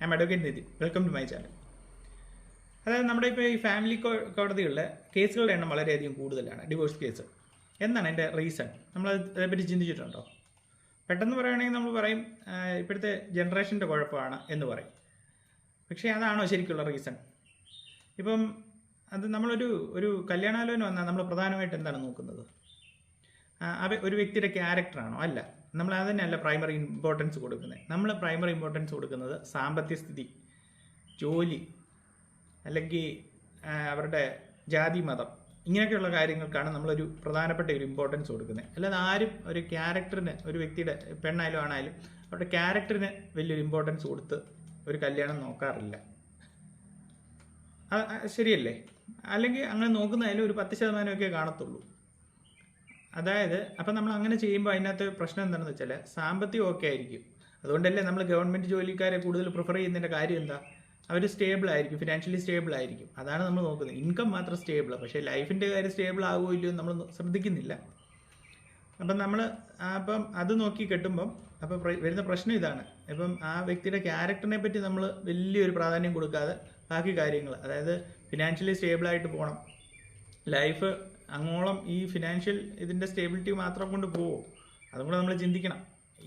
I am advocate Nitin. Welcome to my channel. അതായത് നമ്മുടെ ഇപ്പോൾ ഈ ഫാമിലി കോടതികളിലെ കേസുകളുടെ എണ്ണം വളരെയധികം കൂടുതലാണ്, ഡിവോഴ്സ് കേസ്. എന്താണ് അതിൻ്റെ റീസൺ? നമ്മൾ അതേപ്പറ്റി ചിന്തിച്ചിട്ടുണ്ടോ? പെട്ടെന്ന് പറയുകയാണെങ്കിൽ നമ്മൾ പറയും ഇപ്പോഴത്തെ ജനറേഷൻ്റെ കുഴപ്പമാണ് എന്ന് പറയും. പക്ഷേ അതാണോ ശരിക്കുള്ള റീസൺ? ഇപ്പം അത് ഒരു കല്യാണാലോചന വന്നാൽ നമ്മൾ പ്രധാനമായിട്ട് എന്താണ് നോക്കുന്നത്? ഒരു വ്യക്തിയുടെ ക്യാരക്ടറാണോ? അല്ല. നമ്മൾ അതിനല്ല പ്രൈമറി ഇമ്പോർട്ടൻസ് കൊടുക്കുന്നത്. നമ്മൾ പ്രൈമറി ഇമ്പോർട്ടൻസ് കൊടുക്കുന്നത് സാമ്പത്തിക സ്ഥിതി, ജോലി, അല്ലെങ്കിൽ അവരുടെ ജാതി, മതം, ഇങ്ങനെയൊക്കെയുള്ള കാര്യങ്ങൾക്കാണ് നമ്മളൊരു പ്രധാനപ്പെട്ട ഒരു ഇമ്പോർട്ടൻസ് കൊടുക്കുന്നത്. അല്ലാതെ ആരും ഒരു ക്യാരക്ടറിന്, ഒരു വ്യക്തിയുടെ പെണ്ണായാലും ആണായാലും അവരുടെ ക്യാരക്ടറിന് വലിയൊരു ഇമ്പോർട്ടൻസ് കൊടുത്ത് ഒരു കല്യാണം നോക്കാറില്ല. ശരിയല്ലേ? അല്ലെങ്കിൽ അങ്ങനെ നോക്കുന്നതായാലും ഒരു 10% കാണത്തുള്ളൂ. അതായത് അപ്പം നമ്മൾ അങ്ങനെ ചെയ്യുമ്പോൾ അതിനകത്ത് പ്രശ്നം എന്താണെന്ന് വെച്ചാൽ സാമ്പത്തികം ഒക്കെ ആയിരിക്കും. അതുകൊണ്ടല്ലേ നമ്മൾ ഗവൺമെൻറ് ജോലിക്കാരെ കൂടുതൽ പ്രിഫർ ചെയ്യുന്നതിൻ്റെ കാര്യം എന്താ? അവർ സ്റ്റേബിൾ ആയിരിക്കും, ഫിനാൻഷ്യലി സ്റ്റേബിൾ ആയിരിക്കും. അതാണ് നമ്മൾ നോക്കുന്നത്. ഇൻകം മാത്രം സ്റ്റേബിൾ, പക്ഷേ ലൈഫിൻ്റെ കാര്യം സ്റ്റേബിൾ ആകുമോ ഇല്ലയോ നമ്മൾ ശ്രദ്ധിക്കുന്നില്ല. അപ്പം അത് നോക്കി കെട്ടുമ്പം അപ്പം വരുന്ന പ്രശ്നം ഇതാണ്. ഇപ്പം ആ വ്യക്തിയുടെ ക്യാരക്ടറിനെ പറ്റി നമ്മൾ വലിയൊരു പ്രാധാന്യം കൊടുക്കാതെ ബാക്കി കാര്യങ്ങൾ, അതായത് ഫിനാൻഷ്യലി സ്റ്റേബിളായിട്ട് പോകണം, ലൈഫ് അങ്ങോളം ഈ ഫിനാൻഷ്യൽ ഇതിൻ്റെ സ്റ്റേബിലിറ്റി മാത്രം കൊണ്ട് പോവും, അതും കൂടെ നമ്മൾ ചിന്തിക്കണം.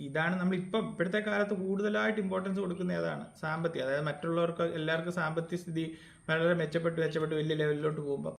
ഇതാണ് നമ്മളിപ്പം ഇപ്പോഴത്തെ കാലത്ത് കൂടുതലായിട്ട് ഇമ്പോർട്ടൻസ് കൊടുക്കുന്നത്. അതാണ് സാമ്പത്തികം. അതായത് മറ്റുള്ളവർക്ക് എല്ലാവർക്കും സാമ്പത്തിക സ്ഥിതി വളരെ മെച്ചപ്പെട്ട് വലിയ ലെവലിലോട്ട് പോകുമ്പോൾ